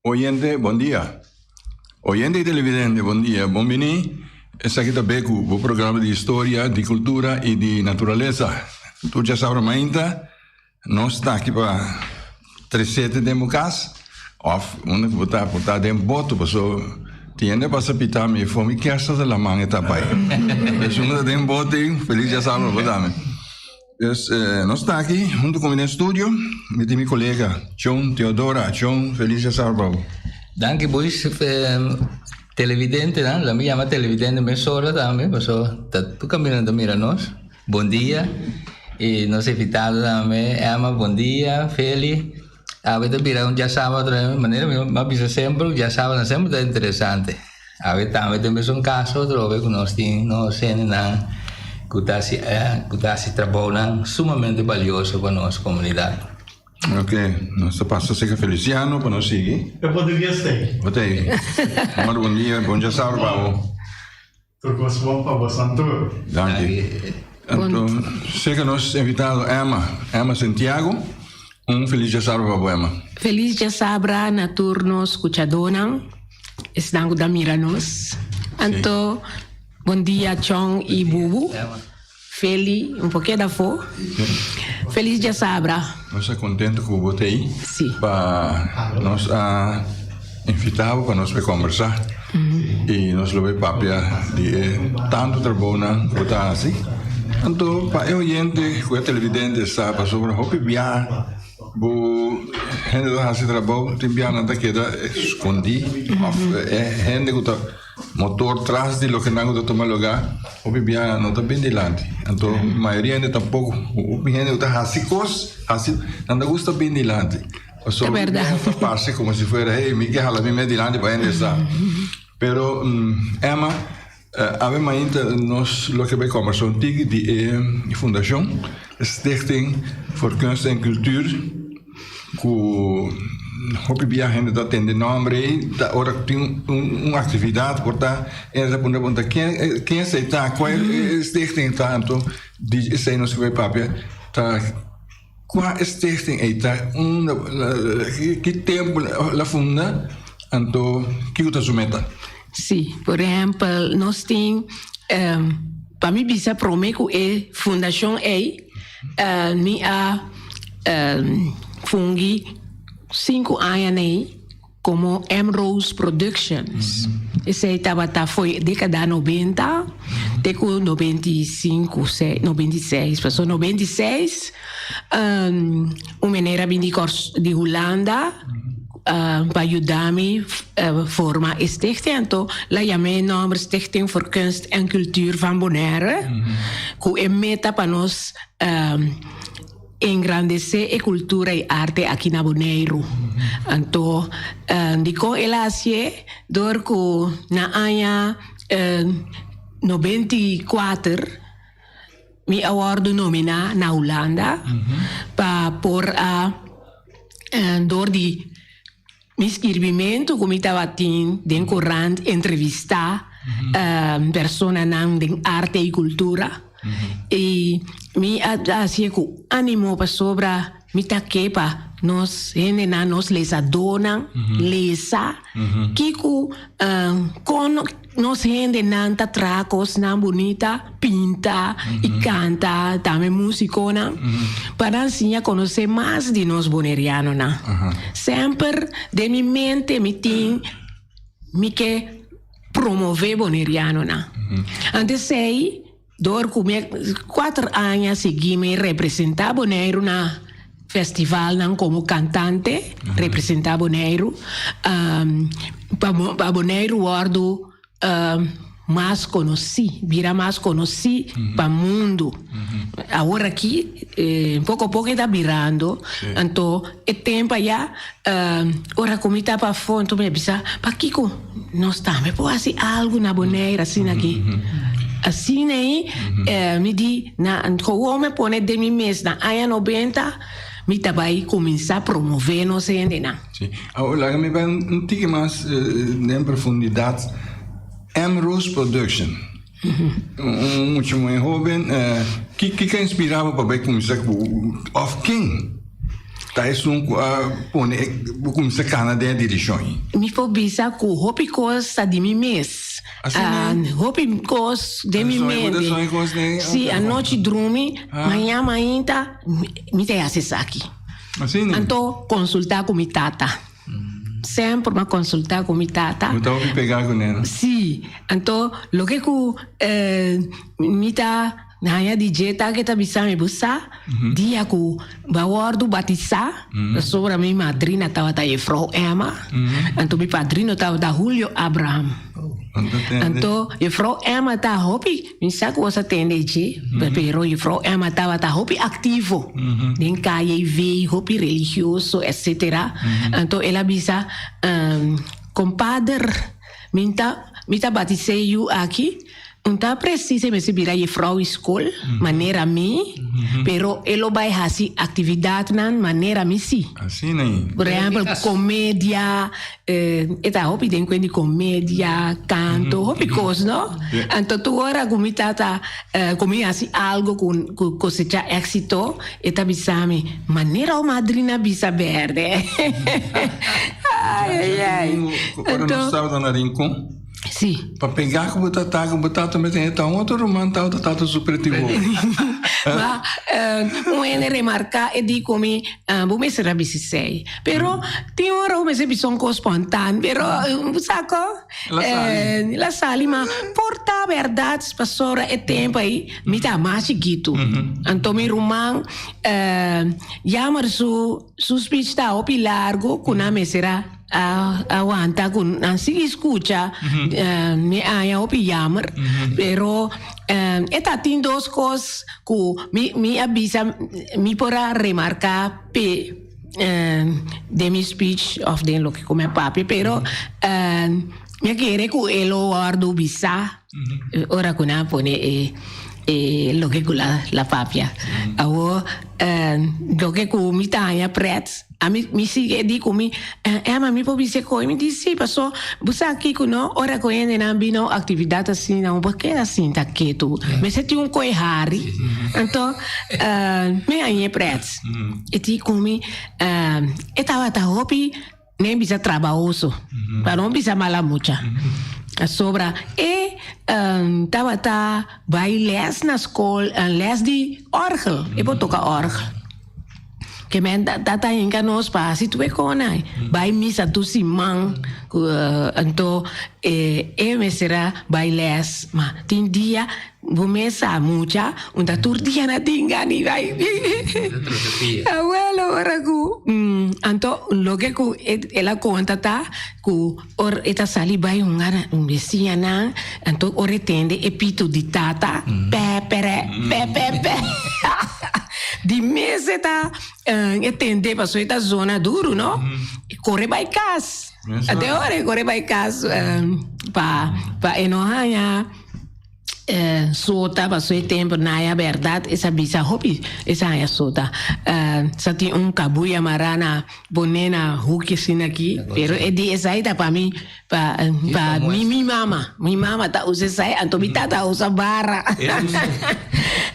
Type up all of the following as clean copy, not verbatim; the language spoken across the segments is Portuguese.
Oyente, bom dia. Oyente e televidente, bom dia. Bienvenido. Esta aqui também é o programa de história, de cultura e de natureza. Tu já sabes, ainda não está aqui para 300 de casa, ou onde botar dentro boto, pessoal. Tiene para pitar me fome que esta da manga está pai. Pessoal dentro boto, feliz já sabes, botame. Nós está aqui junto com o estúdio, meu colega John Teodora. John, feliz já sabes. Danke, boys. Televidente, né? La minha chama televidente, me sola também, pessoal. Tu caminhando mira nós. Bom dia. E nós invitados também, Emma, bom dia, Feli. A ver, mira, já sábado, de maneira, mas sempre, já sábado sempre é interessante. A ver, também um caso, outro, ver que nós temos, que trabalho sumamente valioso para a nossa comunidade. Ok, nosso pastor seja Feliciano, para nós seguir. Eu poderia ser. Botei. Bom dia, bom dia, salve, Paulo. Tu gostou para você, Santo? Danke. Então, seja nosso invitado Emma Santiago. Feliz dia sábado para Emma. Feliz dia sábado na turno escuchadona. Estão da miranos. Então, bom dia, Chong e Bubu. Feli, pouquinho da fo. Feliz dia sábado. Nós estamos contentes com o botei. Sim. Para nós invitar para nós conversar. E nós levamos papel de tanto trabalho botar assim. Então, para eu gente, com a televidente está para sobre o hopi via, bo gente do hasi trabalho, tem via nada que da escondi, gente que tá motor atrás de lo que não está tomando lugar, hopi via não está bem delante. Então, a maioria ainda tampouco, hopi gente que está hasi, não gusta bem delante. É verdade. Passa como se fosse, hey, me que hala bem delante para ainda estar. Pero Emma Abem ainda nós lo que vai conversar contigo de fundação Stichting voor Kunst en Cultuur que hoop ik gente dat in de naam rei da ora tem uma atividade por tá essa pergunta quem está qual stichting tá então de sei nos que vai papel tá qual stichting é tá que tempo la funda então que o tá sumeta. Sim, por exemplo, nós temos, para mim, bisa prometo é fundação fungi 5 anos como M-Rose Productions. Esse estava foi década 90, até 95, 96. Passou 96, uma maneira de Holanda. Para ajudar-me a formar a stichting. Então, lá chamei o nome Stichting voor Kunst en Cultuur van Bonaire. Que é meta para nós engrandecer a cultura e arte aqui na Bonaire. Então, digo, ela assim, door que na ano 94, me award nominar na Holanda para pôr a door die mi scrivimento come estava tin den corrente entrevistar persona nan den arte e cultura e mi assim que animo para sobra mi taquepa nos gente na nos les adona lesa kiku con nos gente nanta tracos na bonita pinta e canta também musicona para ensinar a conhecer mais de nós bonerianos na sempre de minha mente me tem me que promover boneriano na antes sei dor como 4 anos segui me representar Bonaire na festival não como cantante representar Bonaire para Bonaire guardo mais vira mais conhecido para o mundo. Agora aqui, pouco a pouco está virando. Então, é tempo já, ora como está para fora, então me avisa, para Kiko, nós estamos, pode fazer algo na Bonaire, assim aqui. Assim aí, me diz, como me põe de mim mês, na ano 90, me vai começar a promover, não sei ainda. Sim. Agora, me vai um pouco mais em profundidade. M-Rose Production. Muito jovem. Que inspirava para ver começar com Of King? tá isso pone como se cana de direção. Mi po bisa ku hopi kos sa di mi mes. Assim, Hopi kos de mi mente. Si a noite dormi, manhã ainda mi te acessa aqui. Assim, né? Anto consultar com mi tata. Sempre uma consultar com mi tata. Eu tava pegar com ela. Sim, então, lo que ku mita naya di jeta que tá bisa me busa, dia ku bawardu batisa, sobre mi madrina tava ta Efro Emma, então mi padrino tava da Julio Abraham. Então, Efro Emma tá hopi, mi sa ku was atende je, pero Efro Emma tava ta hopi ativo, den KJV, hopi religioso, etc. Então, ela bisa compadre, minta batisei you aqui. Não precisa me subir a Efro School, maneira mi, pero elo vai fazer atividade na maneira mi si. Assim, né? Por exemplo, comédia, eta hopi den quindi comédia, canto, hopi cos, no? Então tu ora come tata, come assim algo com cosecha éxito, eta bisame, maneira o madrina bisa verde. Ai, ai. Ora não estava na rincón. Sim. Para pegar com o batata também tem então outro romano tal batata superativo. Mas ene remarca e di come bome será bisisei. Pero tem hora come se bisogna spontaneo, pero saco la sali ma porta verdade passora e tempo aí mi ta mais chiquito. Anto mi roman yamar su speech ta opi largo kuna mesera aguanta con ansi escucha mi aya opi yamar pero eta tin dos cosas ku mi avisa mi pora remarcar pe de mi speech of den lo que come papi pero mi quiere ku elo guardo bisa ora kuna pone lo que la papia awo lo que ku mi tanya pret a mi sigue di come ma mi può dire coi mi dice passo busa aqui no ora coende na bino attività assim não porque assim tá que tu me senti un coi hari então me aí pret e ti come estava ta hopi nem bisa trabalhoso para não bisa mala mucha sobra e tava ta vai les na escola les de orgel e vou tocar orgel que men data inga nos pa tu e conai vai misa tu simang anto me será vai les ma tin dia vumesa mucha unda turdia na tinga ni vai abuelo ragu anto lo que ku ela conta ta ku or eta sali vai un vecina anto ore tende e pito di tata pepere pepe di mese ta etende passo eta zona duro no corre vai cas até ora corre vai cas pa enohanya sota passo e tempo na verdade essa bisa hobby essa é sota sati kabuya marana bonena huki sin aqui pero é de essa aí para mim para mi mama tá usa essa anto mi tata usa barra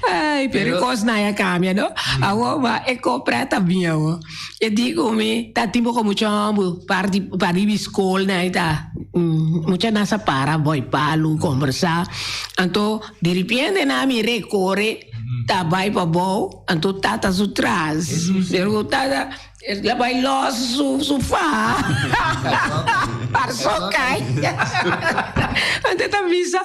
ai pero cos na cambia no agora é comprar também agora e digo me tá tipo como chambo para ir escola na ita mucha nasa para boy palu conversar anto de repente na mi recorre tá vai para bom anto tata su trás pero tata la vai los su sofá para socai ante ta visa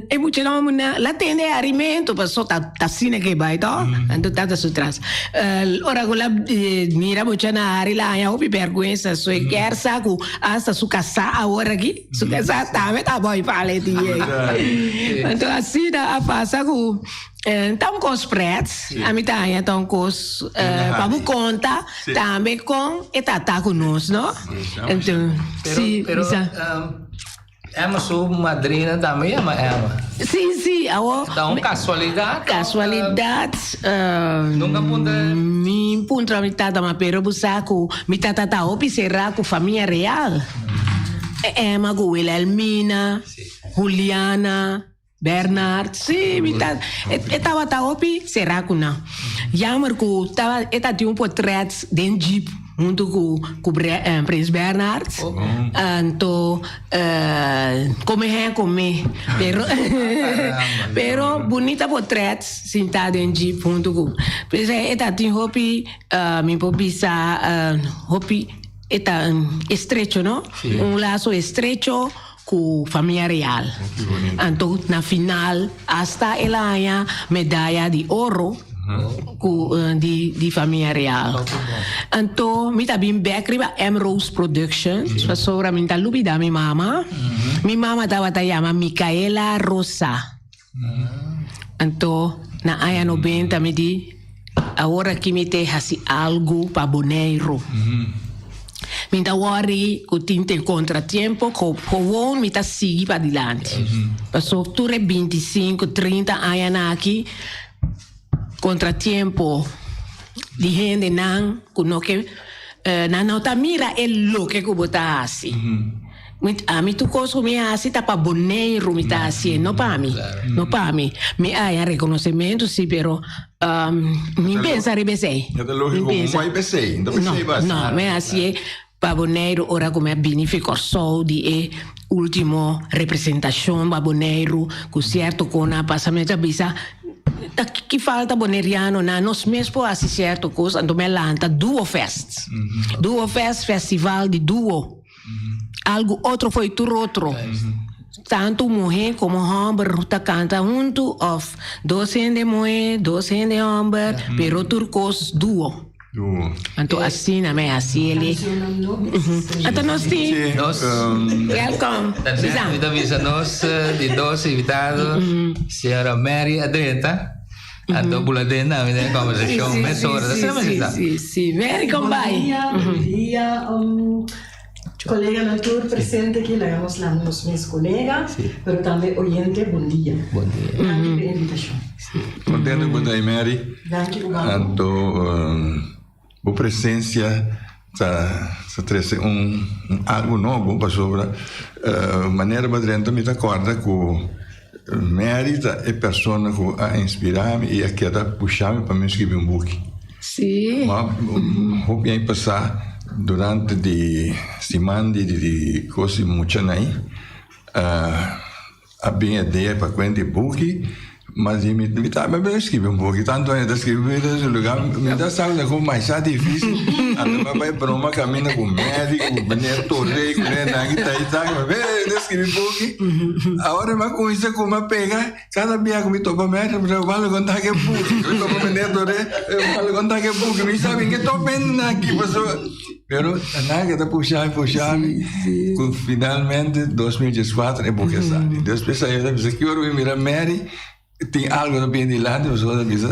e mucha no la tende alimento para sota tassina che vai to anto tata su trás ora con la mira mucha na ari la ya opi vergüenza so e kersa ku hasta su casa agora aqui su casa tá vai fale di anto assim a passa ku então com os pretos a mim tá então com os para conta também com etata conosco não então sim Emma sua madrina também Emma sim então casualidade nunca punta mi punta mi tata ma pero busaco mi tata tá opi será com família real Emma com Wilhelmina Juliana Bernard, sim, estava opi Seracuna. Jammer que estava tinha portrait de Jeep junto com Prince Bernard. Então, come, pero bonita portrait sentada em Jeep junto com. Pois é, tinha hopi, me popisa, hopi, estrecho, não? Laço estrecho com família real. Então, na final, hasta ela ganha medalha de ouro de família real. Então, me também backriba M-Rose Productions, para sobre minha lubida minha mama. Minha mama estava chama Micaela Rosa. Então, na aya 90 me di, agora que me te hasi algo para boneiro. Minta worry que tem contratempo, que me tá seguir para adiante. Passou tudo 25, 30 anos aqui, contratempo de gente não, que não tá mira lo que botar assim. A mim tu coisa me assim tá para boneiro me tá assim, não para mim, não para mim. Me há reconhecimento sim, pero nem pensa rebesei. É lógico, não é besei, então besei bastante. Não, me assim para boneiro ora como é beneficio só de último representação para boneiro, com certo com a passamento bisa que falta boneriano na nós mesmo assim certo coisa, então me lanta Duo Fest. Duo Fest festival de duo. Algo outro foi tudo outro. Tanto mulher como homem tá canta junto of dois de mulher, dois de homem, pero turcos duo. Então assim na me assim ele. Então nós temos. Welcome. Então avisa nós de dois invitados, senhora Mary Adreta. Então buladena, né, conversação, mais horas, sim, Mary come by. Dia colega Natur presente aqui, nós somos meus colegas, mas também oyente, bom dia. Bom dia. Obrigado pela invitação. Contente com a Mary. Então, a presença traz algo novo para sobre a maneira de me acorda que Mary é a pessoa que a inspirar-me e a que a puxar-me para me escrever book. Sim. Mas vou bem passar durante de semana de coisas muito aí a bem ideia para quando book, mas me tá escrever book tanto ainda escrever nesse lugar me dá sabe como mais difícil a vai para uma caminha com médico banheiro torre com nada que tá mas escrever book agora mas com isso como pega cada dia que me topa médico eu vou contar que book eu topo banheiro torre eu vou contar que book me sabe que tô bem aqui passou pero nada que puxar finalmente 2014 é porque sabe depois aí eu disse que eu vou mirar Mary tem algo bem de lá, você diz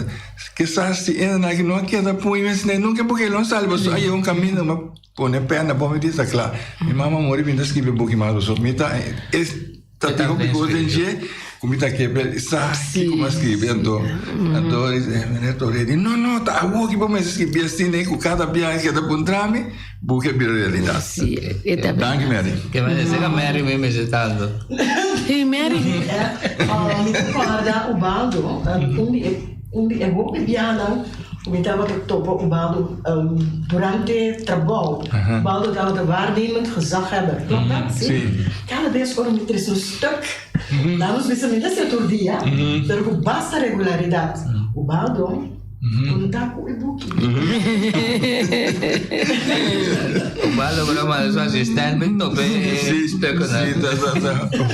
que se ainda que não quer apoio, mas nunca porque não sabe, você aí um caminho, mas põe perna, bom me diz claro. Minha mamãe morreu vindo escrever um pouquinho mais, me tá tem um pouco de gente, como tá que sabe como escrever, então não, tá algo que vamos escrever assim, nem com cada viagem que dá para trame, porque é realidade. Sim, Danke, Mary. Que vai dizer que a Mary me visitando. Hey, Mary. Me recorda o Baldo, é bom que Biana comentava que topo o Baldo durante trabalho. O Baldo zou de waarnemend gezag hebben. Klopt dat? Sim. Cada vez que er is een stuk, dames pensam dat é todo dia, pero com basta regularidade. O Baldo quando tá com o e-book. O Baldo para mais um assistente, bem top,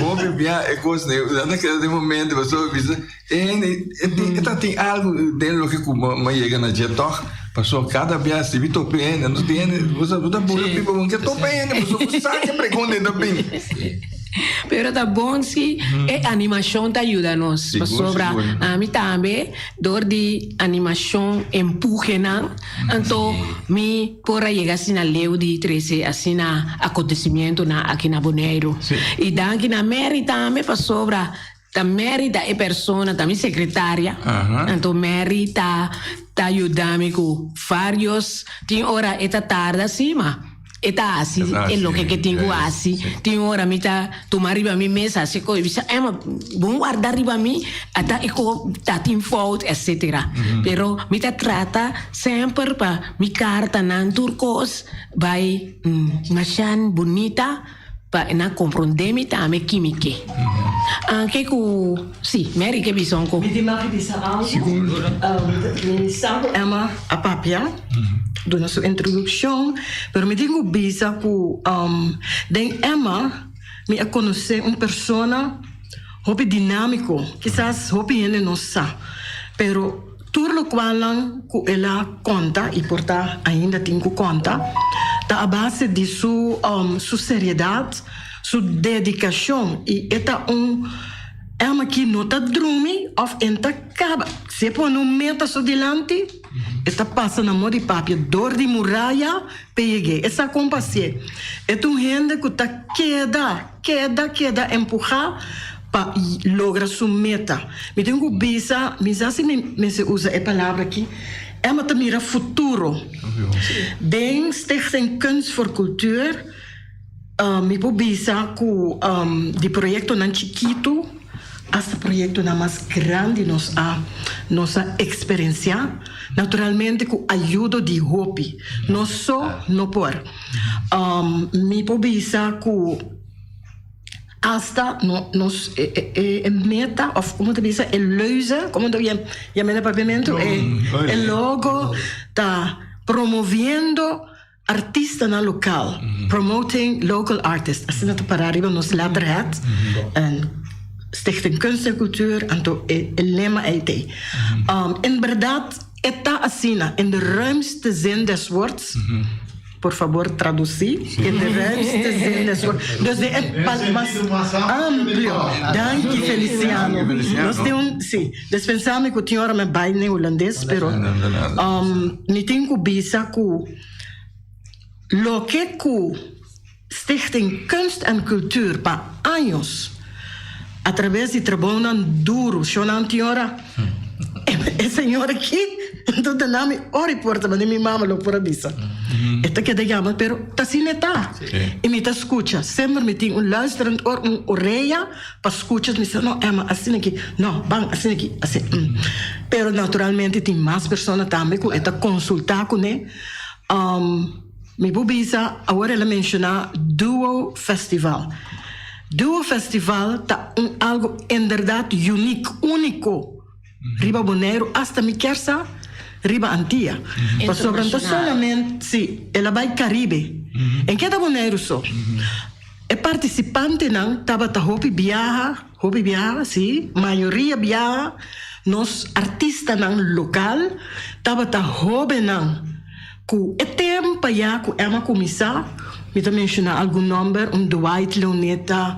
Hobby bem é coisa, naquele momento você avisa, tem algo dentro que como chega na jetor, passou cada vez se vitor bem, não tem, você não tá bom, people que tô bem, você sabe que pergunta ainda bem. Pero tá bom se a animação te ajuda nós. Sobre a mim também, dor de animação empurra não. Então, me porra chegar assim na leu de 13 assim na acontecimento na aqui na Bonaire. E daqui na Mary também para sobre a Mary da é pessoa também secretária. Então Mary tá ajudando com vários. Tem hora esta tarde acima. Eta así, es lo que tengo así. Tengo ahora mita tomar arriba mi mesa, se co bisa Emma, bom guardar arriba mi, ata eco tatin fout, etc. Pero mita trata sempre pa mi carta nan turcos, vai machan bonita, pa na comprendemi ta me química. Anche ku, sì, Mary che bisogno. Mi dimmi di algo. Mi salvo Emma a papia. Do nossa introdução, pero me digo bisa que den Emma me a conhecer persona hobby dinâmico, quizás hobby ele não sabe, pero tudo qual que ela conta e porta ainda tem que conta, tá a base de sua seriedade, sua dedicação e eta Emma que não tá dorme of enta acaba, se põe no meta so delante. Esta passa na mão de papel, dor de muralha, peguei. Essa compacia. É um gente que está queda, empurrar para lograr sua meta. Me tenho que pensar, se me se usa a palavra aqui, é uma mira futuro. Den Stichting Kunst voor Cultuur, me vou pensar que de projeto nan chiquito, hasta projeto na mais grande nossa experiência, naturalmente com ajuda de hobby, não só no por. Me pobisa com hasta nos meta of como te bisa el leuze, como te llama el pavimento, el logo está promoviendo artista na local, promoting local artists. Assim dat para arriba nos letterhead en Stichting Kunst en Cultuur en el lema IT. In verdad, está así, in de ruimste zin des woords. Por favor, traducir. In de ruimste zin des woords. Dus de más amplio. Dank je, Feliciano. Sí. Dus pensamos que tinha hora me baile holandês, pero me tenho bisa que lo que Stichting Kunst en Cultuur para años através de trabalho duro, chonan tiora, a senhora aqui, então de nome ori porta, mas minha mama lo por avisa. Esta que te llama, pero tá assim está. E me tá escuta, sempre me tem luisterend oor, orelha, para escutar, me diz, não, Emma, assim aqui, não, bang, assim aqui, assim. Pero naturalmente tem mais pessoas também que está consultar com né. Me bubisa, agora ela menciona Duo Festival. Duo Festival está algo en verdad único. Riba Bonaire, hasta mi kersa, Riba Antia. Mas sobre solamente, sí, ela vai Caribe. En cada Bonaire só. E participante não, tava hobby viaja, sí, maioria viaja. Nos artistas não local, tava hobby não. Que é tempo já que Emma começar. Me mencionar algum nome, Dwight Leoneta,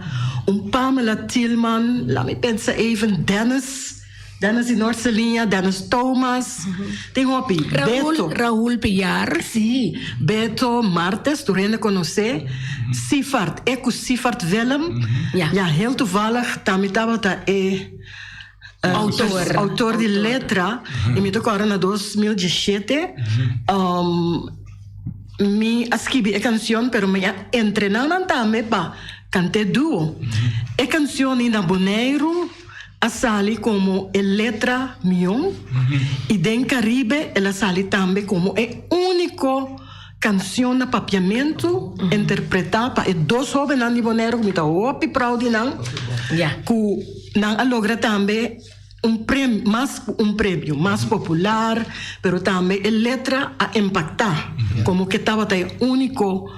Pamela Tillman, laat me pensa even, Dennis in Noord-Celinha, Dennis Thomas, tem hobby, Raúl Pillar, sí, Beto Martes, tu rende conhecer, Sifart Willem, ja, heel toevallig, também estava autor de letra, e me tocou em 2017, me escrevi a canção, pero me treinando também para cantar duo. A canção na Bonaire a sale como a letra minha e em Caribe ela sale também como a única canção na papiamento interpretada para dois jovens de Bonaire que me está muito proud de não que não logra também prêmio mais popular, pero também a letra a impactar, como que estava a único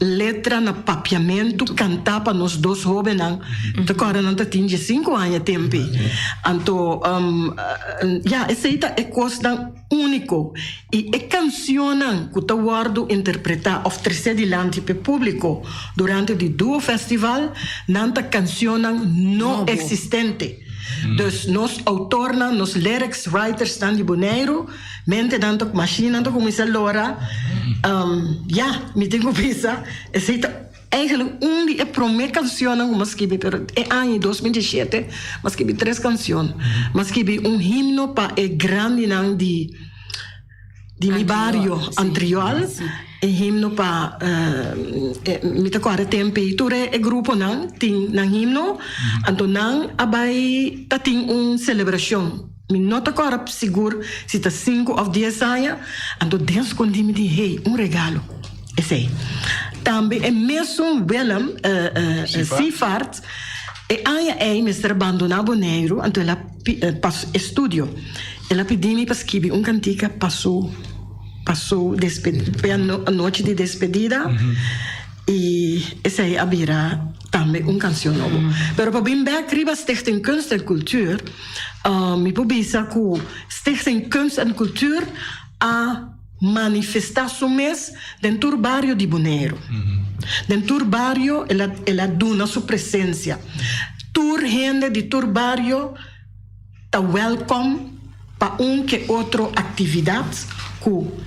letra na papiamento cantar para nós dois jovens, agora não tinha 5 anos de tempo, então essa é coisa único e a canção que está guardo interpretar oferecer diante para o público durante o Duo Festival, não é canção não existente. Dus nos autor, nos lyrics writers estão de Bonaire, mente tanto machine, tanto como isso Laura, me tenho que pensar, eigenlijk die a primeira canção que eu escrevi, pero em 2017, eu escrevi 3 canções, eu escrevi himno para o grande de de mi barrio anterior. E himno pa mi te kware tempi ture e grupo nang ting nang himno anto nang abai ta ting un celebración mi nota kware seguro si ta 5 of 10 anos anto dens con mi di hey un regalo e sei tambe e mesmo Willem Sifart e aia ei Mr. Abandonado Negro anto ela studio ela pedi-me para escrever un cantica passou a noite de despedida e essa aí abrirá também uma canção nova. Pero para bem back riba Stichting Kunst en Cultuur, me publica que Stichting Kunst en Cultuur a manifestação mês dentro do bairro de Bonaire. Dentro do bairro ela dona sua presença. Tur gente de tur bairro tá welcome para que outra atividade que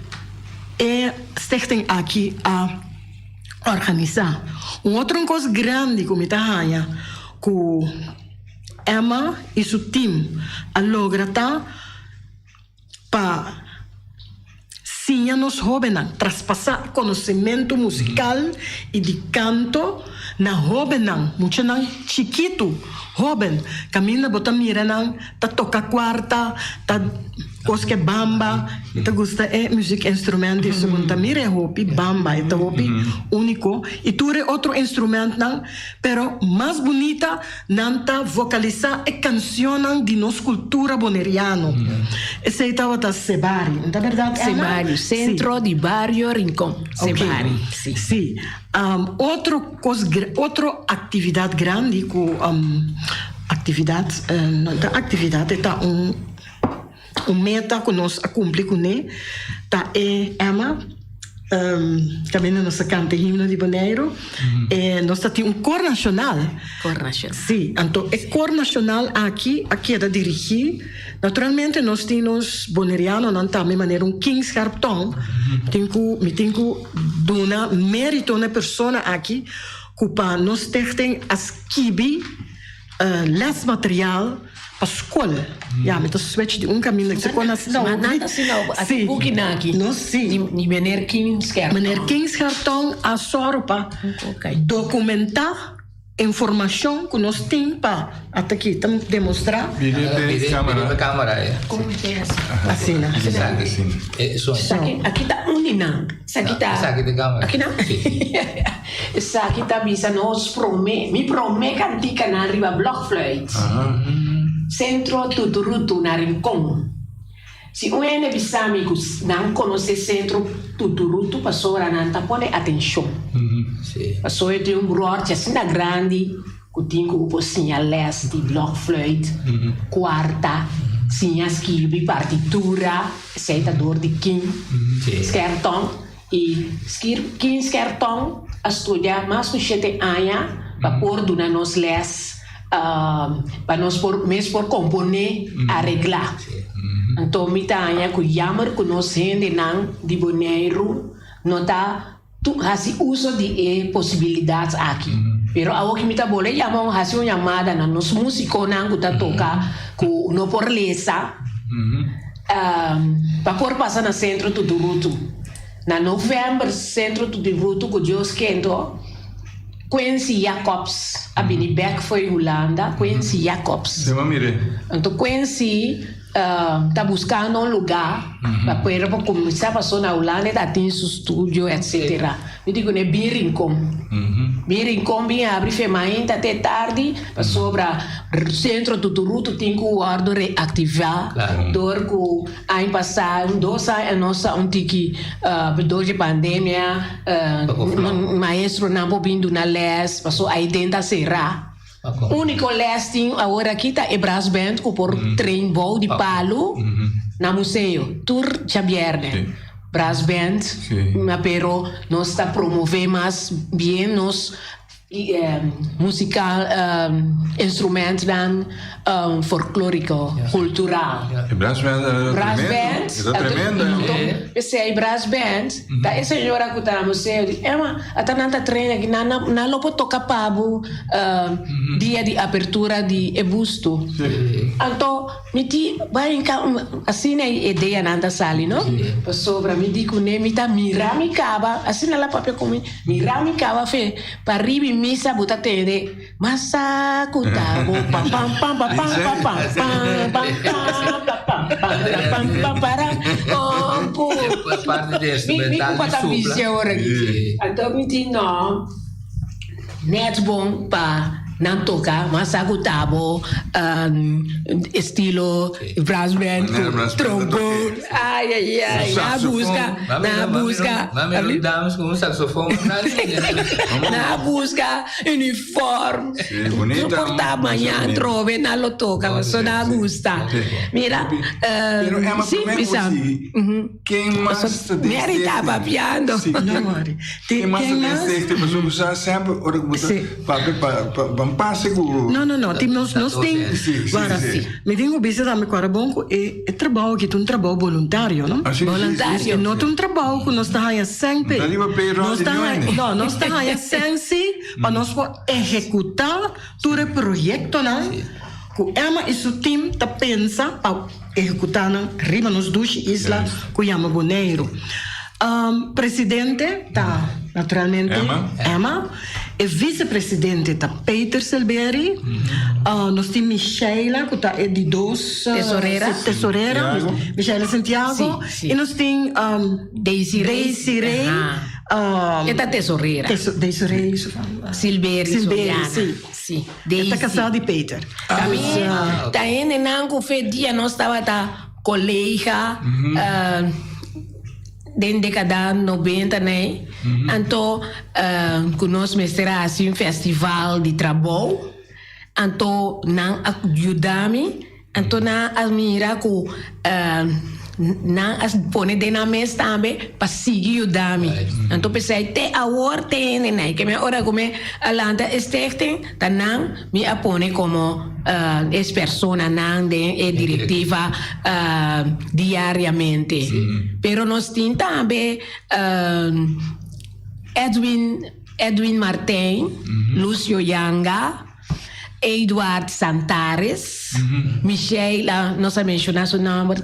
é Stichting aqui a organizar. Outra coisa grande que me está ganhando, que Emma e seu time a lograr para sim nos jovens traspassar conhecimento musical e de canto na jovens, muito chiquito, jovem, caminha bota mira tá toca quarta, tá coisa bamba, tá gosta é música instrumento, segundo mira é hopi bamba, é hopi único e tudo outro instrumento não, pero mais bonita nanta vocalizar e canção de nossa cultura boneriano. Esse aí tava tá Sebari, não é verdade? Sebari, Centro de Barrio Rincón. Sebari, sim. Outra atividade grande que atividade está meta que nós cumprimos com ele tá Emma também nossa canta himno de Bonaire e nós temos cor nacional. Sim, então é cor nacional aqui é dirigir. Naturalmente nós temos boneriano não também maneira King's cartão. Tenho dona mérito na pessoa aqui que para nós tem as kibi les material para escola. Ja, met een switch die onkamien dat ze kon als nou nada sinal a buki naki. No sim. Ni meneer Kingskerton. Meneer Kingskerton a sorpa documentar informação que nós temos para até aqui estamos demonstrar. Vídeo câmera Como é assim? Assim. Aqui tá unina. Aqui de câmera. Aqui não. Essa aqui tá bisa nós prome cantica na riba blockfluit. Centro Tuturutu na Rincón. Se o ene bisami não conhece Centro Tuturutu, passou a não pone atenção. Passou a ter brot assim na grande, que tem que pocinha leste, blockfluit, quarta, sinha esquive, partitura, aceitador de Kingskerton e Kingskerton a estudar mais de 7 anos para pôr na nos les. Para nós por componer, arreglar. Então, me tá aí que jammer que nós gente não de Bonaire não tá faz uso de possibilidades aqui. Pero a o que me tá bole chamam faz uma chamada na nos músico não que tá tocar com no por lesa. Para por passar na Centro Tuturutu. Na novembro Centro Tuturutu que Deus quento Quincy Jacobs, a Benibek foi Holanda, Quincy Jacobs. Então Quincy está buscando um lugar para poder começar a passar na Holanda, está tendo seu estúdio, etc. Eu digo, né, Birincom. Birincom, bem abre feminino até tarde, passou para o Centro Tuturutu, tem que o ordem reativar. Dor que ano passado, 2 anos, nossa, tiki, de pandemia, maestro não pode na les, passou aí dentro será. O único lesting agora aqui está é Brass Band, que por trem voo de palo na museu. Tour Xavier, Brass Band, pero nós está promovendo mais bem, nós musical instrument dan folclórico, cultural. E brass band Brass tremendo. band. Isso é tremendo. Eu sei, brass band. Da essa senhora que tá no museu, até nanta treina que na lopo toca pabo dia de abertura de ebusto. Então, me ti vai em assim é ideia nanta sali, não? Sobre me digo ne me tá mirami cava, assim ela papel como mirami cava fe para ribi misa buta tende, masa kutabo pam pam pam pam pam pam pam pam pam para parte desse mi metade pata supla. visão aqui. Então me diz não, net bom para não tocar, mas agutabo, estilo brass band, trombone, ai, na busca, Damos com um saxofone. na busca, uniforme, suportar amanhã, trove, não lo toca, mas só na gusta. Mira, Pero Emma, sim, como é bisa. quem mais te Mary estava piando. Não, Mari. Quem mais te mais? desse tipo de usar sempre ora que você para passe com Não. Tem nós tem. Sim. Me tenho visto da minha cara bom é trabalho que é um trabalho voluntário, não? Voluntário. Não é um trabalho que nós está aí sempre. Não liba para Não, nós está aí sempre para nós executar todo o projeto, não? Que Emma e seu time tá pensa para executar na riba nos duas islas que chama Bonaire. Presidente tá naturalmente Emma. E vice-presidente tá Peter Silberry. Nós temos Michela, que tá de dois tesoureira, Michela Santiago. Sim. E nós temos Daisy Rey. Esta tesoureira. Desiree Silberry, sim. Sim. Está casada de Peter. Também, tá indo nango fe dia nós estava tá colega, dentro da década 90, né? Então, que nós mestramos assim um festival de trabalho, então não ajudamos, então não admira que não as põe de na mesa também para seguir ajudando. Então pensei até agora tem né que me ora como alanda stichting tá não me apone como es persona não de diretiva diariamente. Pero nós tem também Edwin Martin, Lucio Yanga, Eduardo Santares, Michelle, não sei mencionar seu nome,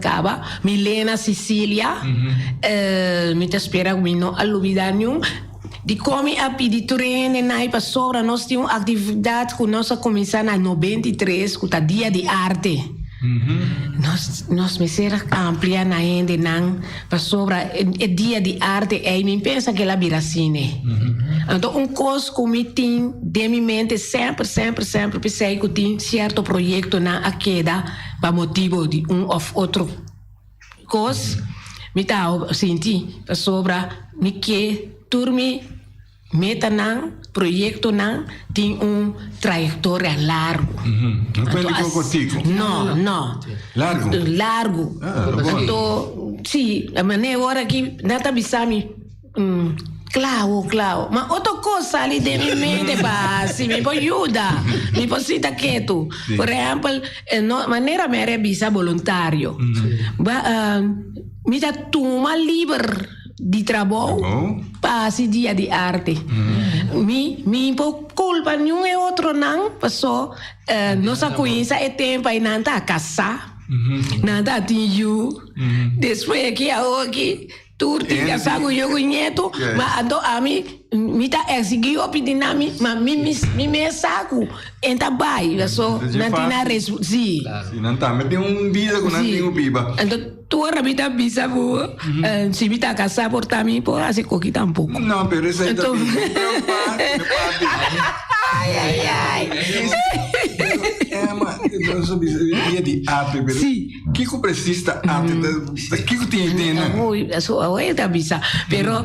Milena Cecília, me te espera que não olvidar nenhum. De como a pedir treino na passora, nós temos atividade que nós começamos em 93, que é Dia de Arte. Nós me será amplia na ainda não passora é Dia de Arte e me pensa que ela vira cine. Então coisa que me tem de minha mente sempre pensei que tem certo projeto na queda para motivo de ou outro coisa me tá senti passora me que turme meta não projeto não tem trajetória largo. Não foi contigo? Não. Largo. Então, sim, a maneira agora que nada bisami claro. Mas outra coisa ali de minha mente, se me pode ajudar, me pode sentar quieto. Por exemplo, maneira minha bisa voluntário. Me dá turma livre de trabalho para esse dia de arte. Me por culpa nenhum é outro não, passou nossa conhecência é tempo aí não tá casar, não tá atingiu. Depois aqui tudo tem casar com eu conheço, mas então a mim me tá exigir opinião, mas me saco então vai, passou não tem nada resposta. Sim, não tá, mas tem vida com não tem biba. Então tu ahora me tá bisa boa, se me tá casar por também por fazer coquita um pouco. Não, pero isso aí Então- Ai. Emma, dia de arte, pero que precisa arte? Que tem, né? Oi, tá bisa. Pero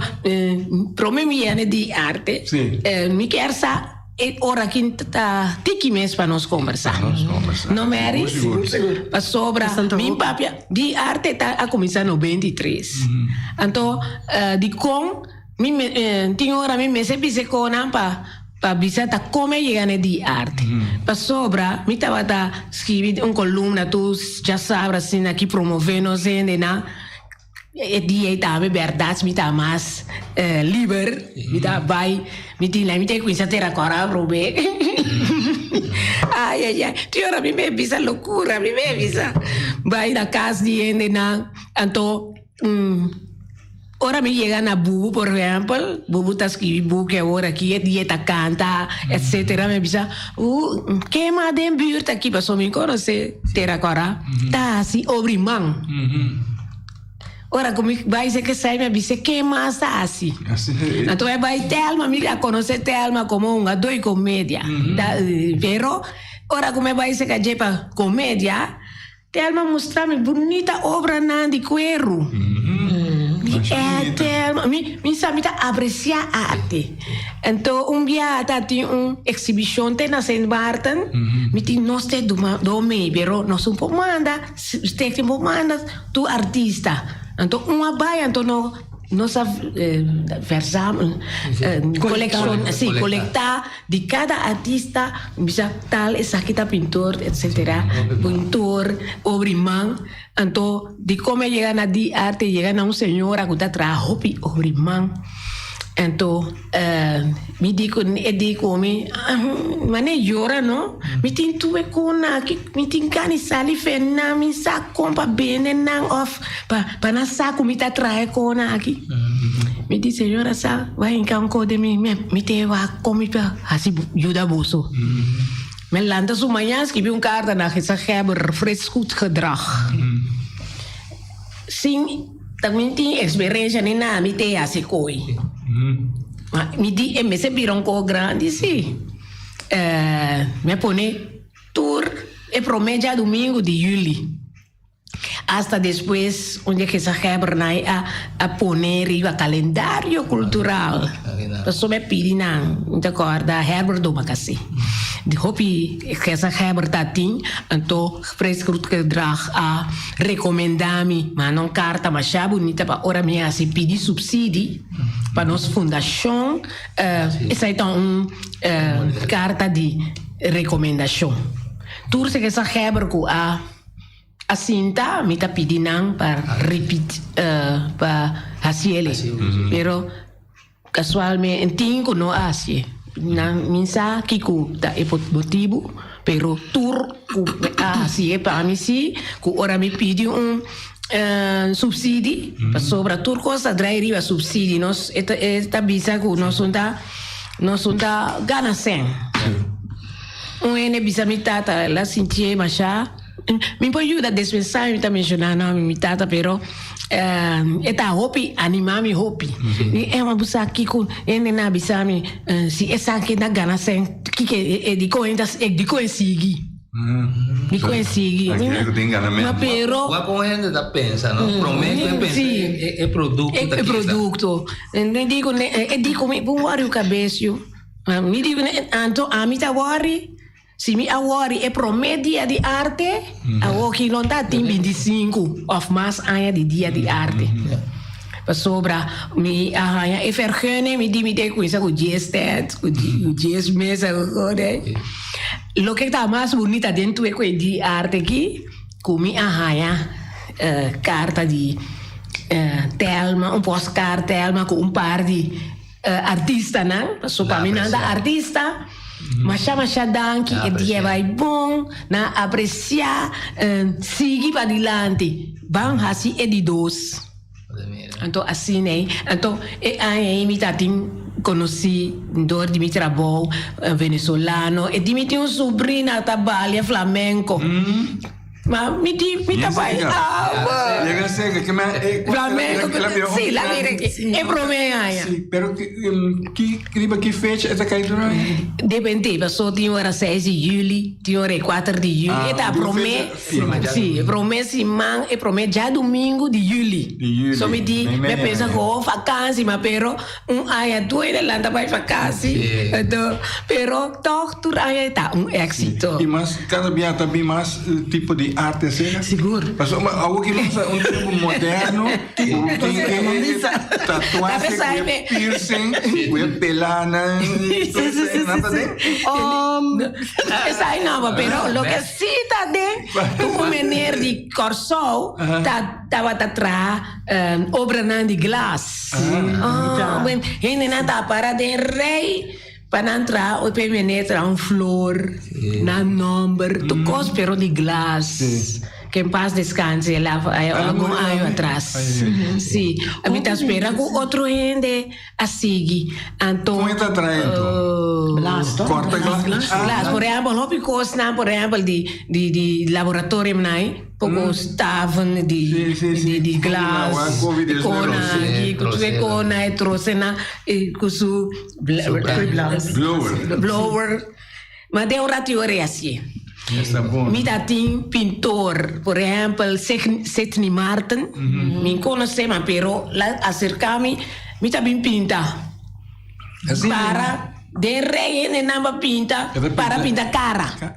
problema é de arte. Sim. Me quer sa ora que tá tiki mês para nós conversar. Não Mary? Seguro. Para sobra minha papia de arte tá a começar no 23. Então, de com tinha hora me se pise com para para bisa ta come llegane di arte. Pa sobra, mi tava ta scrivi un columna, tu già sabras sin aqui promovendo zende na e die tame verdade mi ta mas liber, mi ta vai, mi ti la mi te qui sa terra cora probe. Ai, ti ora mi me bisa loucura, mi me bisa. Vai na casa di ende na, anto ora me llega na Bubu, por ejemplo, Bubu está escribiendo boek ahora aquí, dieta canta, etcétera. Me dice, ¿qué más de buurt aquí? Pasó mi conoce, teracora, está así, obrimán. Ora, como vai dizer que sai, me dice, ¿qué más está así? Entonces, vai Telma, mira, conoce Telma como una doy comedia. Pero, ora, como vai dizer que lleva comedia, Telma mostrame bonita obra de cuero. Telma, mi sabe apreciar arte. Então, dia tem uma exibição na Saint Martin, mi ti nós te do me, pero nós manda, te manda tu artista. Então, vai, então nós versamos coletar de cada artista, bisa tal essa aqui tá pintor, etc. Pintor, obrimão. Então, de como chega na de arte, chega na senhora que está trabalhando obrimão. Então, me digo, mas nem chora, não? Me tem tudo com aqui, me tem cani sali fena, me sa compra bem, não off, para não saco me tá trabalhando com aqui. Me diz, senhora, sa vai em campo de mim, me tem vai comer para assim ajuda bolso. Me landa zo manhã escrevi carta na essa hebben fresco gedrag. Sim, também tem experiência nem na me tem assim coi. Me di me se viram co grande sim. Me pone tour e promedia domingo de julho. Hasta después, onde que se hebben a poner o calendário cultural. Então me pedem de acordo a Herbert do Macassi. De hopi que essa Herbert tatin, então fresco que drag a recomendar-me, mas não carta mas já bonita para ora me assim pedir subsídio para nossa fundação. Essa é então carta de recomendação. Tudo que essa Herbert a cinta me está pedindo para repetir, para fazer ele. Pero casualmente tenho não assim. Na minha que tá é motivo, pero tur assim é para mim sim, que ora me pediu subsídio, para sobre tur coisa drive subsídio, nós esta bisa que nós tá gana sem. Ene bisa me tata lá sentir machá. Me pode ajudar a dispensar, me tá mencionando me tata, pero eta hopi animami hopi. E uma busa aqui com ene na bisa me se essa que na gana sem que de coendas de consegui. De consegui. Mas pero o comendo da pensa, não? Prometo é pensa é produto é produto. Não digo digo me bom o cabeço. Me digo anto a mi ta worry. Se me awori é promedia de arte, a o que não dá tem 25 of mais anos de dia de arte. Para sobra me arranha e vergunning me dimite com isso com 10 tijd, com 10 meses agora. Lo que está mais bonita dentro é com de arte aqui, com me arranha carta de Telma, postcard Telma com par de artista, né? Para para mim nada artista. Mas danke e dia vai bom na apreciar seguir para adiante bang assim é de dois então assim né então aí me tá tem conheci dor de meu trabalho venezuelano e de me tem sobrinha trabalha flamenco mas me tá vai llega a ser que me flamenco sim lá é promessa pero que fecha essa caída depende passou tinha hora 6 de julho tinha hora 4 de julho e tá promessa sim promessa man e promessa já domingo de julho só me di me pensa com vacância mas pero aí dois lá tá vai vacância então pero toch tu aí tá êxito e mas cada dia também mais tipo de arte cena. Seguro. Mas algo que não um tempo moderno, tem tatuagem, piercing, pelana, nada de. Essa aí não, pero lo que sí está de, tu menino de Corsol, estava atrás, obra de glass. Ele não está para de rei. Para entrar, o penetra flor, na number, tu cos pero de glass. Que em paz descanse lá, algum ano atrás. Sim. A mim tá esperando com outro gente a seguir. Então, como está traindo? Corta glass. Por exemplo, não picos na, por exemplo, de laboratório, não pouco estavam de glass. Cona, e trouxe na, cusu blower. Mas deu ratio assim. Mi dating pintor, por ejemplo, Sidney Martin, me conocemos, pero la acercami, mi también pinta. Para de rey en namba pinta, para pintar cara.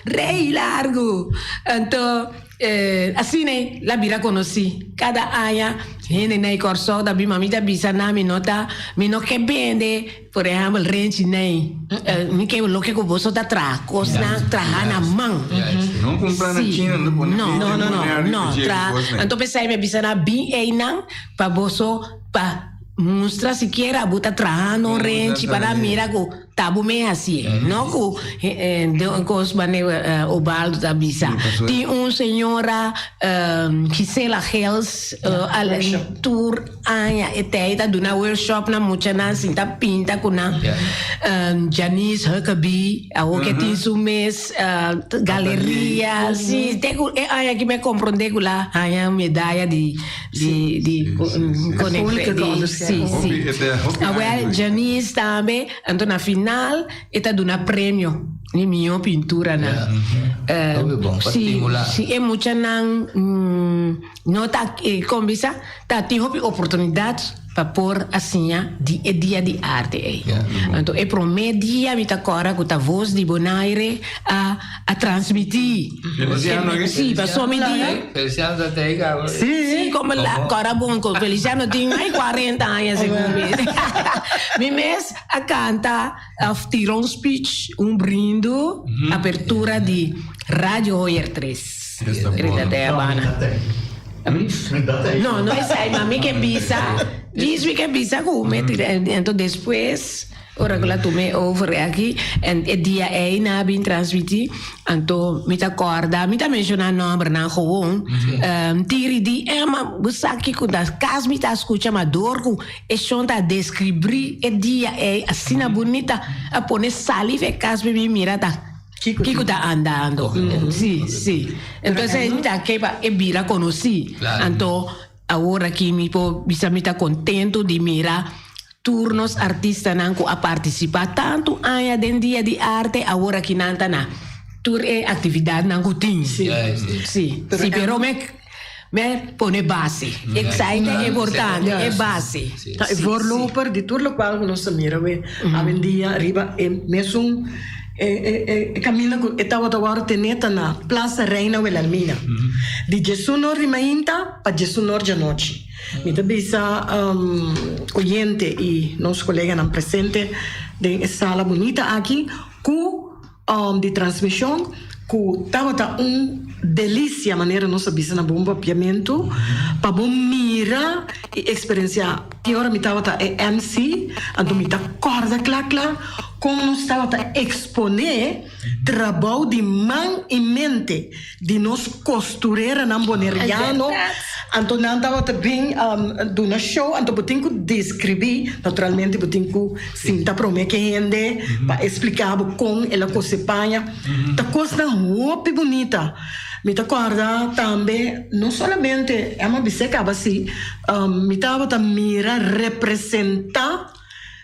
Rey largo. Entonces, así ne, la vida conocí. Cada año, en el corso, da bima mi da bisa na mi nota, mi no que vende, por ejemplo, el renchi nei. Mi que lo que vos da tra, cosna trajana man. Não comprar na China, não pode. No. Entonces, sai me bisa na bi einan, pa boso, pa mostra siquiera buta trajando renchi para mira ko tabu me assim não ko de cos bane Obaldo da bisa tem senhora Gisela Hells al tour aya eta duna workshop na mucha na sinta pinta kuna Janice Huckabee a o que tem su mes galeria si te aya que me comprende kula aya medalha de conecte. Sim. Agora, Janice também, então na final, está dando prêmio de minha pintura. Sim, é muito não está como isso, tá tendo oportunidade para pôr assim dia de arte. Então, é para mim dia me tá agora com a voz de Bonaire a transmitir. Sim, passou me dia. Feliciano da Teiga. Sim, como lá, agora bom, com Feliciano tem mais 40 anos, segundo me mês a canta, a tirar speech, brindo, abertura de Rádio Royer 3. Grita de Habana. No es ahí, mami que pisa. Diz-me que pisa come. Então depois, ora que la tomei over aqui, e dia aí na bin transmitir, então me tá acorda, me tá mencionar nome na gewoon, tiri di ema, busaki com das cas me tá escuta mador com e chonta descrever e dia aí assim na bonita, a pone saliva e cas me mira tá. Kiko está andando. Sí. Entonces, mira que Ebira conocí. Entonces, ahora que me está contento de mirar turnos artistas a participar tanto años del día de arte, ahora que nanta na tur actividad nango ting. Sí, pero me pone base. Exciting, importante, es base. Voorloper, die toerloopbaan van onze mirawe, avendia, riba, mesum. Camila estava agora teneta na Plaza Reina Wilhelmina. De Jesunor Rimainta para Jesunor de noite. Me bisa oyente e nosso colega não presente de sala bonita aqui com de transmissão que estava delícia maneira nossa bisa na bom papiamento para bom mira e experienciar. Que hora me estava MC, então me estava corda clá como nós estava a exponer trabalho de mão e mente de nós costureira na boneriano. Então não estava também do nosso show, então eu tenho que descrever, naturalmente eu tenho que sentar para mim que rende para explicar como ela cosepanha. Tá coisa roupa bonita. Me acorda também, não somente é uma biseca assim, me estava a mirar representar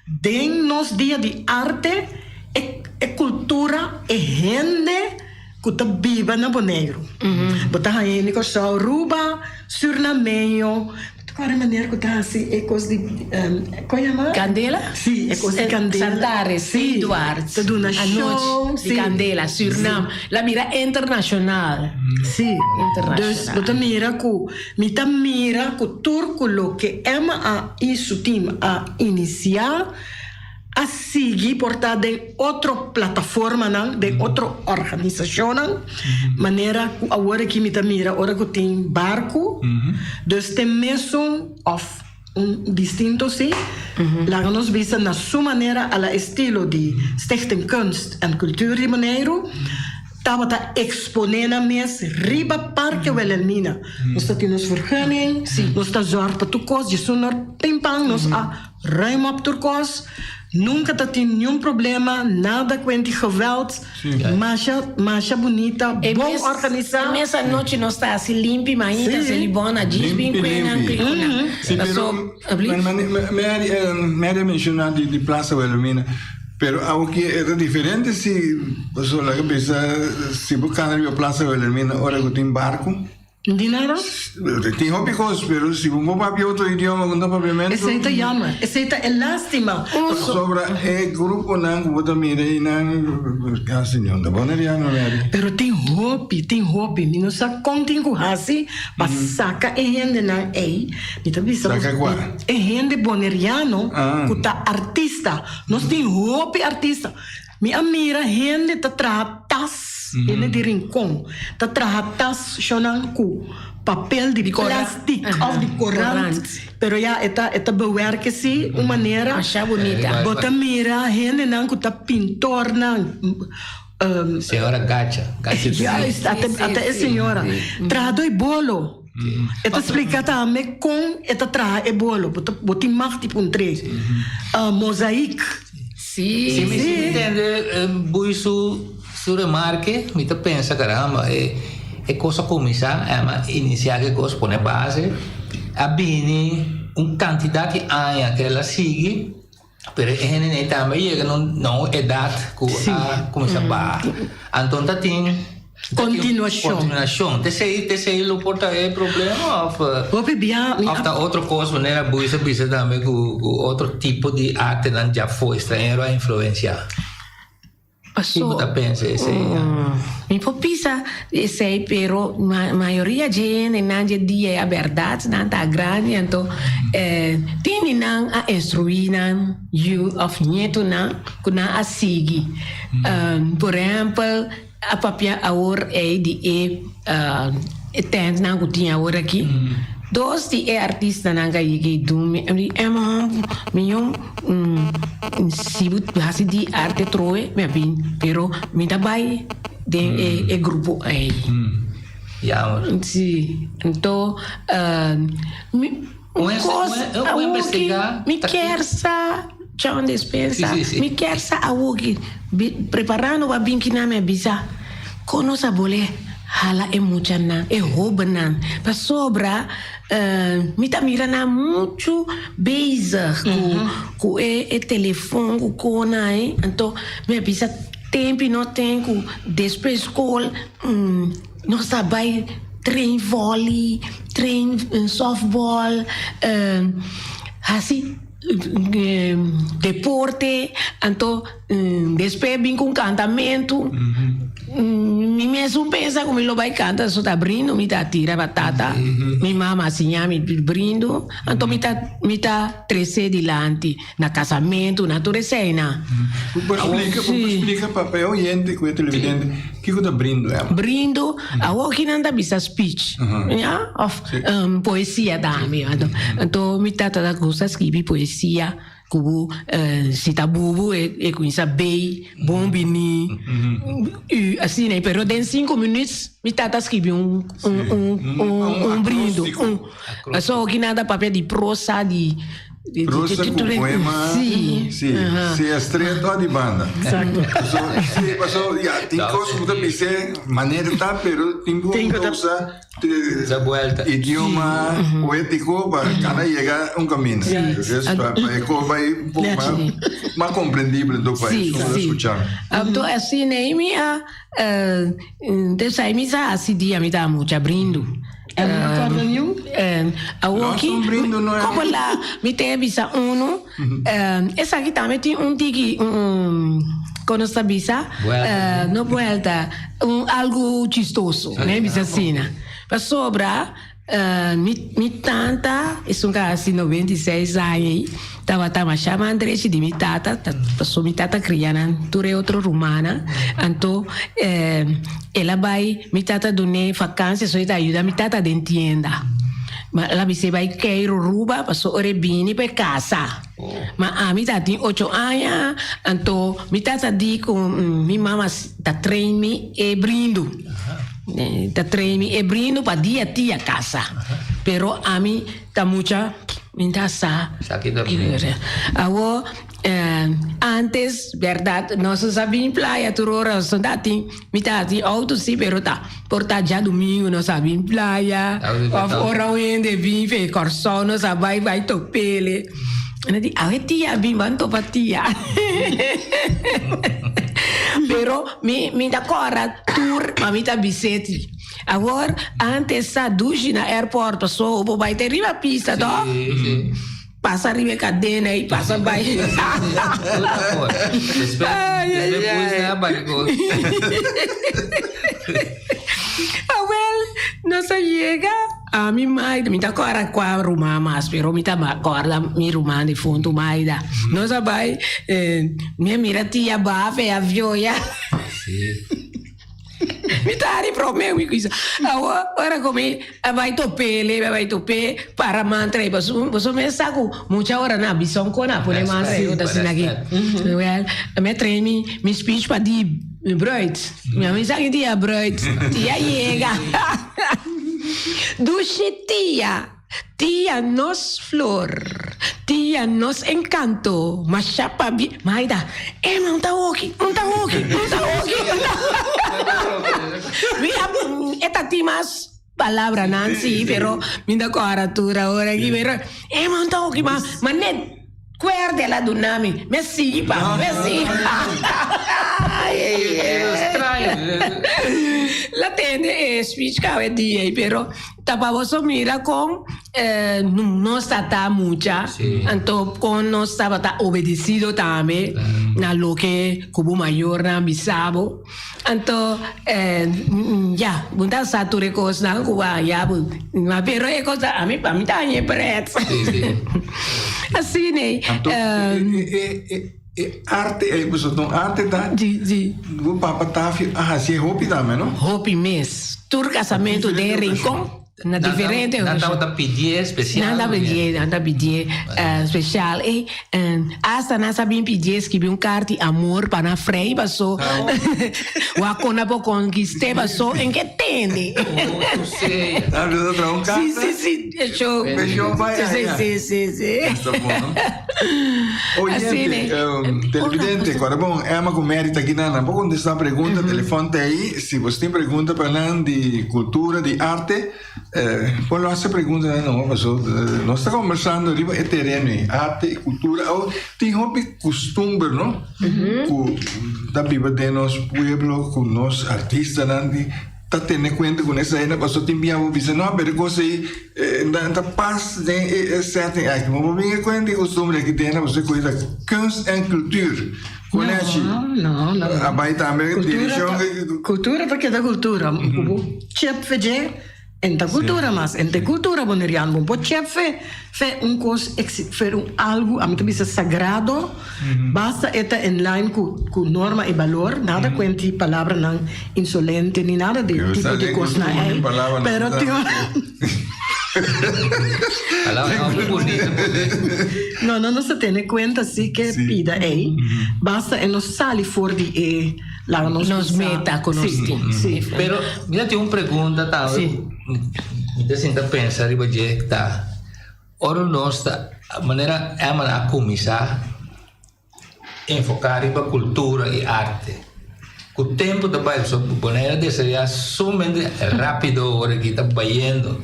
den nos dia de arte e cultura e gente que está viva na Bonegro. Bota aí Nico Ruba, Surnameio, qual maneira que tá assim, é coisa de, como chama? Candela? Sim, é coisa de candela. Santares, Sim, Eduardo. tudo na A show, noite de sim. Candela, Suriname. La mira internacional. Sim, dus we mira ku, mita mira ku turco que ema a isso tim a iniciar a seguir portar de outra plataforma não, de outra organização não, maneira que agora que mita mira, agora que tem barco, dus tem mesmo of distinto sim, lá nos visa na sua maneira, a estilo de Stichting Kunst en Cultuur de Mineiro. Estava a exponer na mesa, riba parque Wilhelmina. Nós temos vergunning, nós zorg para turcos, je zonder timpang, nós a ruim op turcos. Nunca tem nenhum problema, nada com geweld. Masha bonita, bom organizado. Essa noite nós está assim limpo, mas ainda se libona, diz bem que Sim, pero Mary mencionou de Plaza Wilhelmina. Pero aunque era diferente si pasó la cabeza, si buscan la Plaza Wilhelmina, ahora que tiene barco. De nada? Tem hobbycos, pero si vamos para outro idioma, com papiamento. Essa é jammer, essa é lástima. Sobre o grupo não, que você mira e não, assim não, da boneriano, né? Pero tem hobby, não sabe quanto com assim, mas saca e rende não é. Então bisa. Saca qual? É rende boneriano, que tá artista. Nós tem hobby artista. Mi amira rende tá tratas. Ele de rincão, tá tratas chonan com papel de plástico ou de corante, pero já está bewerken se uma maneira achar bonita. Bota mira, rende não que tá pintor não. Senhora Gacha. Até a senhora. Trado e bolo. Eta explica também com eta tra e bolo. Bota imag tipo três. Mosaic. Sim, me entende, buisu su remarque, me te pensa caramba, é coisa começar, é uma iniciar que coisa pôr base, a bini quantidade de anos que ela sigue, pero é também chega não idade que a começar a então tá tem continuação. Te sei lo porta é problema of outra coisa maneira buisa também com outro tipo de arte não já foi estrangeiro a influenciar. Passou. Você pensa isso aí? Me popisa sei, pero maioria de gente não dia a verdade não tá grande, então tem não a instruir não you of nieto não que não a seguir. Por exemplo, a papia agora é de tem não que tinha agora aqui. Dos de artista nanga yeke dumi si hasi di arte troe me bin pero me da bai de grupo aí. Sim, então me quer sa John Despensa me quer sa awogi preparando para bin que na me bisa conosa bole hala mucha na rouba na para sobra me tá mirando muito bezig com o telefone com na então me precisa tempo não tenho depois escola nós trabalha trein vôlei trein softball assim deporte então depois vim com cantamento mi mesmo pensa como ele vai cantar só tá abrindo me tá tira batata mi mama assim me brindo então me tá trece dilante na casamento na toda cena explica para o oyente que é televidente que tá brindo brindo a que não dá bisa speech of poesia também então me tá toda coisa escrever poesia kubu sita bubu e começa bem bombini assim né pero em 5 minutos me tá escrevendo brindo só que nada papel de prosa de prosa com poema se estreia de banda passou tem coisa que também se maneira tá pero tem que usar idioma poético para cada llegar un camino para vai um pouco mais compreendível do país então assim né me desai me assim dia me dá muito abrindo recorda nenhum? Awoki, Nós brindo, não é? como lá, me tem visa uno, essa aqui também tem tiki, quando está visa, não vuelta, algo chistoso, né, visa sina. Para sobra, mi tanta, isso um cara assim, 96 anos, tava chamando Andrés de mi tata, passou mi tata criana, ture outro rumana, então, ela vai, mi tata done vacância, só ela ajuda mi tata de tienda. Mas ela se vai queiro ruba, passou ore bini para casa. Mas a mi tata tem 8 anos, então mi tata diz com mi mama tá treine e brindo. Tá treine e brindo para dia tia casa. Pero a mi tá mucha minta Sakit dormir. Awo antes, verdade, nós sabíamos praia, turora, sondati, mitati auto sim, pero tá, porta já domingo nós sabíamos praia, ora onde vive, corção, nós sabíamos vai topele. Nanti, awe tia bimbanto patia. Pero mi da cora tour, mamita biseti. Agora, antes sa dushi na airport, passou, o vai ter riba pista, tó? Sim. Passa riba cadena e passa vai. Depois na barco. Nossa chega a minha mãe, me tá agora com a rumã, mas pero me tá agora minha rumã de fundo mais da. Nossa vai, minha mira tia bafe a vioia. Me tá ali pro meu coisa. Agora como vai tope para manter, você me saco muita hora na visão com a por manter eu assim aqui. Well, me treine, me speech para di bruid. Minha mãe sabe dia bruid. Tia chega. Duche tia nos flor, tia nos encanto, mas chapa bi, maida, não tá ok. Esta timas palavra Nancy, pero minda coaratura ahora aqui, pero não tá ok, mas net guarda ela do nome, Messi. La tende speech cada dia, pero tapamos mira com não está mucha, então com não estava obedecido também na lo que como maior na bisabo, então já bunda sature coisa na Cuba já, mas pero é coisa a mim tá é preto, assim né. Arte, arte da. O Papa Tafi, assim, roupa também, não? Roupa mês. Tur casamento de rincon. Na diferente. Nada pedir especial. Nada pedir especial. Hasta nós sabíamos pedir que um carta de amor para na frei, passou. O acona para conquistar, passou em que tende. Eu sei. Ah, você trouxe um carta? Sim. Fechou. Sim. Está bom, não? Oi, gente, televidente, agora bom, é uma comédia aqui na vou contestar a pergunta, telefone tá aí, se você tem pergunta para nós de cultura, de arte, pode fazer pergunta, não, nós estamos conversando ali, é terreno, arte, cultura, ou tem hobby, costume, não? Da vida de nosso povo, com nossos artistas, não? Tá tendo conta com essa ainda, passou tem minha visão, não, mas coisa aí, da paz, é certo, aqui, mas minha conta costume que tem, você coisa, kunst en cultuur. Conhece? Não. A baita americana, cultura porque da cultura, chef fez en da cultura, mas en da cultura bonerian, bom chef fe coisa, fer algo, a mim também sagrado, basta eta en line com norma e valor, nada quanti palavra não insolente ni nada de tipo de coisa não, pero Palavra bonita. Não se tem conta assim que pida aí, basta en nos sali for de nos meta con sim. Pero mira, tem uma pergunta, tá? Me sinta pensar riba je tá. Ora nossa maneira é a começar enfocar riba cultura e arte. Com o tempo da pai, so maneira de seria somente rápido ora que tá baiando.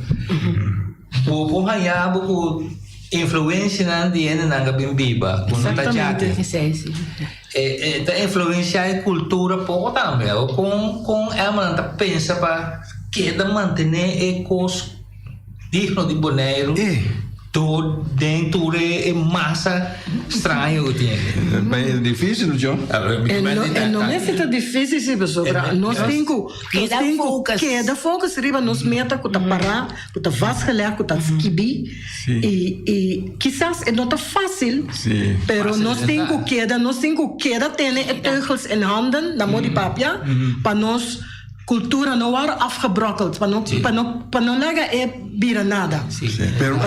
O hanhabo com influência na diene na bimbiba, com tá jate. Tá influência a cultura pouco também. Com é uma pensa para que da manter ecos digno de Bonaire, todo dentro é massa estranha que tem. É difícil, John. Não é tão difícil, sim, pessoal. Nós temos que dar focus, riba, nós meta que parar, que vasculhar, que esquibi. E quizás não é fácil, mas nós temos que dar teugels in handen, na modi papia, para nós cultura não era afgebrokkeld, para não largar bira nada. Pero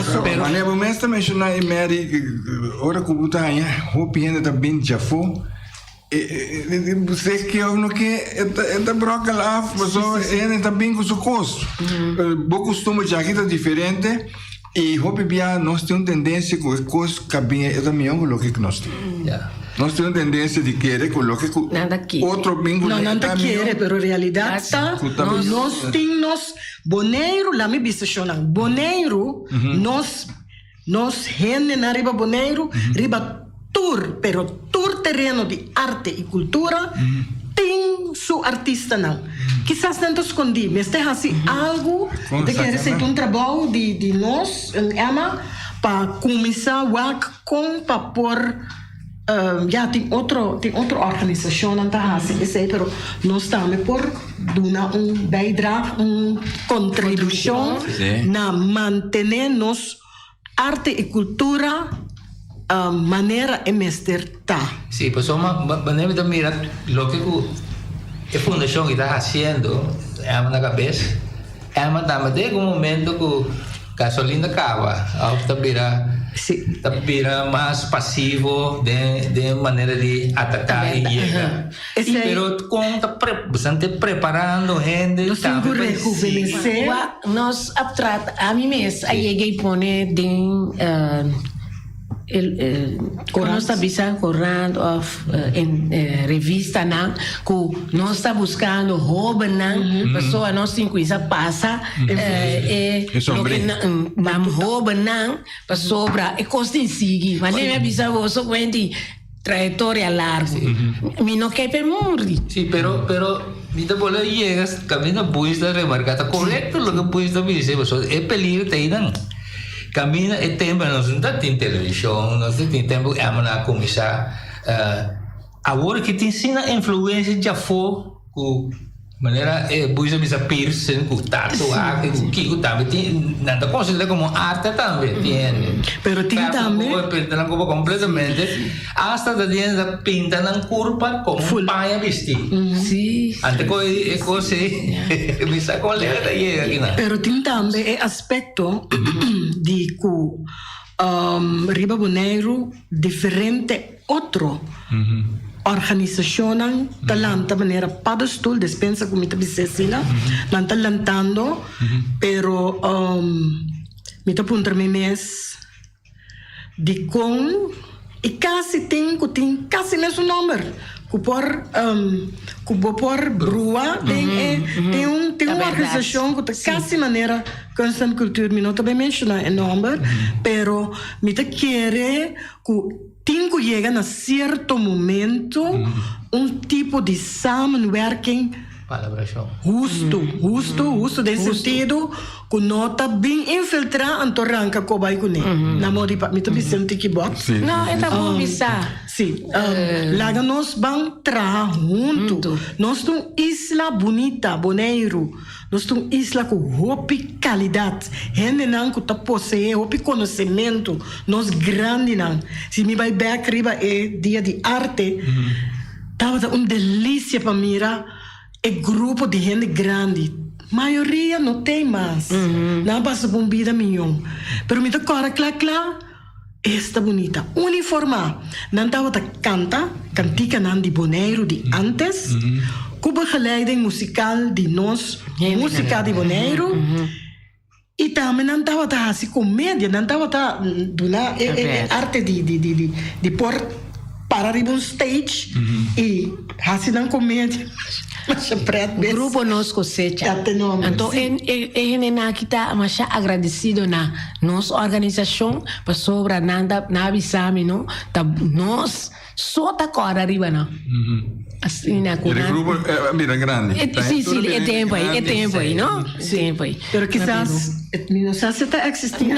wanneer we mensen mencionar in Mary, ora kubuta ya, hopi hende ta bin jafo, zeg que ook nog que brokkel af, maar zo hende ta bin kusukos. Bo costume já que tá diferente. E hopi bia nós temos tendência com coisas que bem é também algo que nós temos. Nós temos tendência de querer colocar outro bingo. Não, nada querer, pero realidade está. Nós temos Bonaire, lá me viste chonang. Bonaire, nós rende na riba Bonaire, riba tour, pero tour terreno de arte e cultura, tem su artista não. Quizás não escondi, mas tem assim algo de que ser um trabalho de nós, Emma, para começar com para pôr tem outra organização não tá assim, pero nós estamos por dar bijdrage, contribuição na manter nos arte e cultura maneira e mesterta. Sí, pues maneira de mirar lo que a fundação que está fazendo na cabeça, de um momento que gasolina acaba, está vira mais passivo de maneira de atacar e chegar. Pero com bastante preparando gente, nós temos que rejuvenescer. Nós a mim mesmo, aí cheguei a pôr quando está visando correndo em revista não, que nós está buscando roupa não, pessoa nós tem coisa passa vamos roupa não, pessoa é costa em seguir, mas nem avisa você quando trajetória larga, me não quer per morrer. Sí, pero mira bola llegas, camina pues da remarcata correcto lo que pues da dice, é peligro te irán. Camina e tempo nós não tem televisão, nós tem tempo é a começar agora que tem ensina influência já foi com maneira pois a misa pierce com tatuagem com que também tem nada considera como arte também tem pero tem também pintar como completamente hasta da dinheiro pinta na curva como paia vestir sim ante coisa misa colega daí aqui na pero tem também é aspecto de que riba Bonaire diferente outro organização talanta maneira padostul despensa como te bisesila não talantando pero me te puntar me mes de com e quase tem mesmo número que por brua tem uma organização que quase maneira constant cultura me não também menciona o número pero me te querer que tem que chegar a certo momento tipo de samenwerking justo nesse sentido que não está bem infiltrar em torranca que vai com ele na moda me está pensando que box não é tá bom pensar sim lá nós vamos trabalhar junto nós temos isla bonita Bonaire nós temos isla com hopi qualidade gente não que está possuir hopi conhecimento nós grande não se me vai back riba é dia de arte tava uma delícia para mirar grupo de gente grande maioria não tem mais não passa por vida milhão pero me toca claro esta bonita uniforma não estava cantica não de Bonaire de antes com begeleiding musical de nós música de Bonaire e também não estava assim comédia não estava arte de pôr para ir um stage e assim não comédia Mas pret bes. Grupo nos cosecha. Até nome. Então, na kita mas agradecido na nossa organização para sobra nada na avisame no tá nós só tá agora arriba não. Assim na El cuna. grupo mira grande. Sim, é tempo aí, não? Tempo aí. Pero quizás, não sei se está existindo.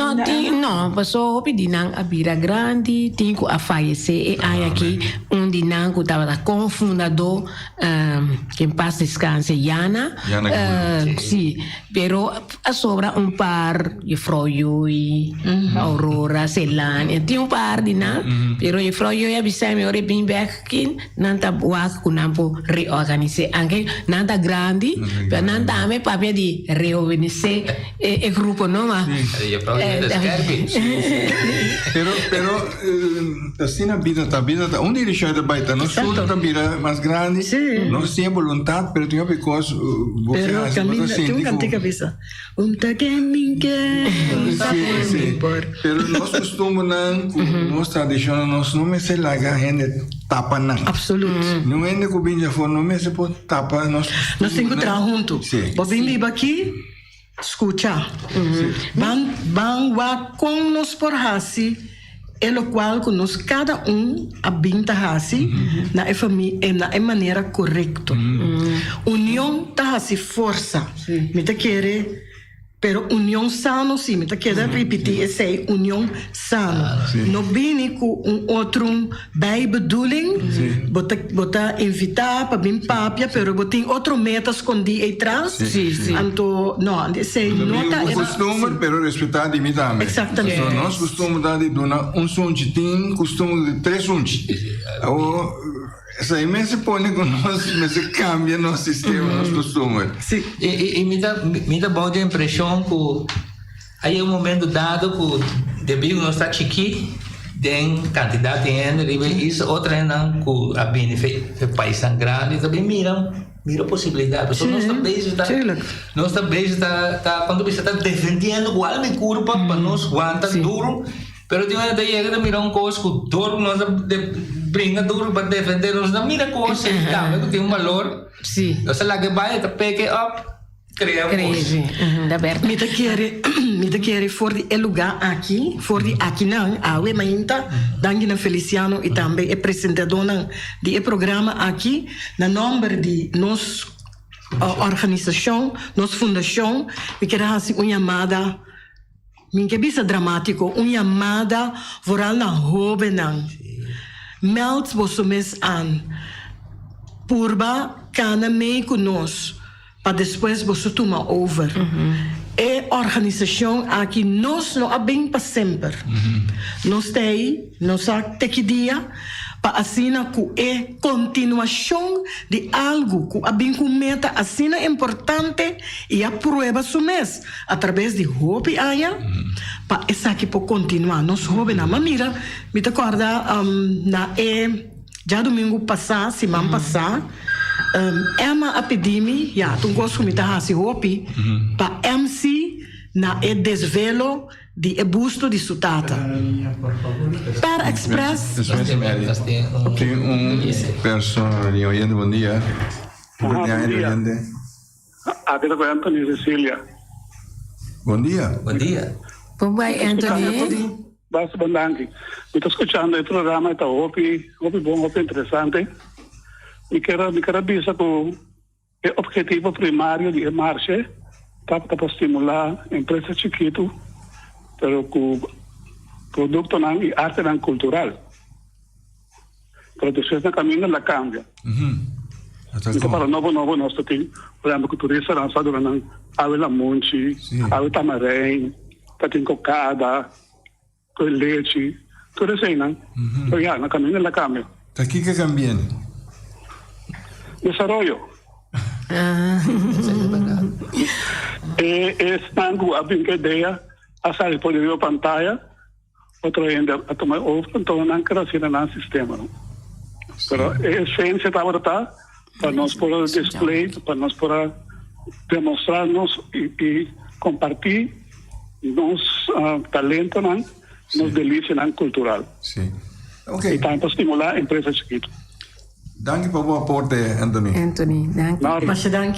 Não, passou pedindo a Bira Grande, tinha a falecer, e aí aqui, que estava com o fundador, que em paz descanse, Yana. Sim, pero sobra par, de Froyo e Aurora, Celane, tinha par de não, pero de Froyo e avisei-me, ora bem aqui, não está boa, com não reorganizar, anche não está grande, pero não está me papel de reorganizar o grupo, não? Pero assim na vida tá um dirigente da baita, nós tudo tá vira mais grande, nós temos vontade, pero tem uma coisa, pero caminho, tem um cantiga visa, sim, pero nós costumamos nossa tradição, nós não me se larga gente tapa não, absoluto, não é que bem já for, não me se pode tapa, nós temos que trabalhar junto, bobin liba aqui. Escucha, van com nos por hasi, o qual nos cada abinta hasi na maneira correta. União tá hasi força, me te querer, pero união sano sim, me te querer repetir essa união sano. No bini com outro bem bedoeling, bota invitar para bem papia, pero botin outro meta escondi atrás. Então, não, esse nota é costume, pero respeitar de mim também. Exatamente. So, nós costumamos dar de donar sunchi, tem costume de 3 sunchi. Essa aí me se põe com nós, me se cambia nosso sistema, nosso costume. E me dá boa impressão que aí momento dado que devido nós estar chiqui, tem quantidade de gente, isso outra não que a bem país tão grande, também mira possibilidade. Então nossa base está quando você está defendendo igual me curva para nós aguentar duro. Pero tem uma ideia que mirar coisa que duro nós brinca duro para defender nós não mira coisa que tem valor. Sim. Então lá que vai pick up cria da verdade. Me te querer for de lugar aqui, for de aqui não, awe mainta, dangina Feliciano e também é apresentador de programa aqui na nome de nos organização, nos fundação, me quero fazer uma chamada. Minha bisa dramático, chamada vooral naar jovenen. Meld você mes aan. Purba kana mee conosco, para depois você tomar over. É organização aqui nós não bem para sempre. Nós tem, nós até que dia para assinar que é continuação de algo que a bem com meta assina importante e a prova sumes através de hobby aia para essa aqui para continuar nós hobby na mira me te acorda na já domingo passado semana passada Emma a pedir-me tu gosto me tá assim hobby para MC na desvelo de busto de sutata. Para Express. Tem pessoa de oyente, bom dia. Bom dia. Aqui está com Anthony Cecília. Bom dia. Bom dia. Bom dia, Anthony. Basta bandanque. Estou escutando o programa, está hopi bom, hopi interessante. E quero dizer que o objetivo primário de marcha está para estimular empresas chiquitas, pero com produto e arte cultural. Pero depois no caminho ela cambia. Então para novo nós temos, por exemplo, que turista lançado na Avela Monte, Avela Tamarém, tem cocada, com leite, tudo assim, né? Então já, no caminho ela cambia. Tá aqui que cambia? Desarrollo. Estando a bem que ideia, a sair por a pantalla, outro ainda a tomar outro, então não quero ser no sistema. Pero a essência estava para nós poder display, para nós poder demonstrar-nos e compartilhar nosso talento, nos delícia cultural. Sim. Ok. E também para estimular a empresa chiquita. Dank je voor uw aporte, Anthony. Anthony, dank je. Nou, Mas dank.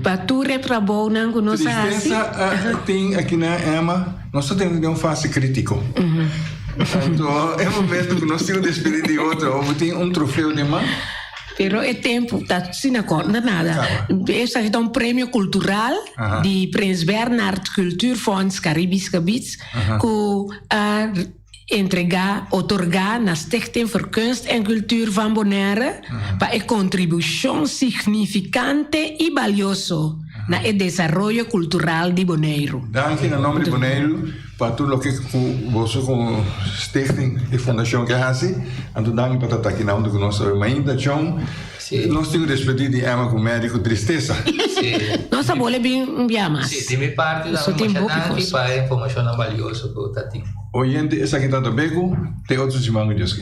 Pa tu retrabo nang kuno sa asi. Tristeza tem aqui na Emma, nós só temos um fase crítico. Então, é um momento que nós temos de despedir de outro, ou tem troféu de mão. Pero é tempo, tá sin acorda nada. Esse é um prêmio cultural de Prins Bernhard Cultuurfonds Caribisch Gebied, que otorgar na Stichting voor Kunst en Cultuur van Bonaire para a contribuição significante e valioso na el desarrollo cultural de Bonaire. Dank in nome de Bonaire para tudo o que você com Stichting e Fundação que faz. Então, dank para estar aqui na onde conosco. Mas ainda, John, nós temos de despedir de Emma com médico tristeza. Nós sabemos bem mais. Sim, de minha parte, dá uma para informação valiosa para o Tati. Oyente, essa aqui está do beco, tem outros irmãos de Deus.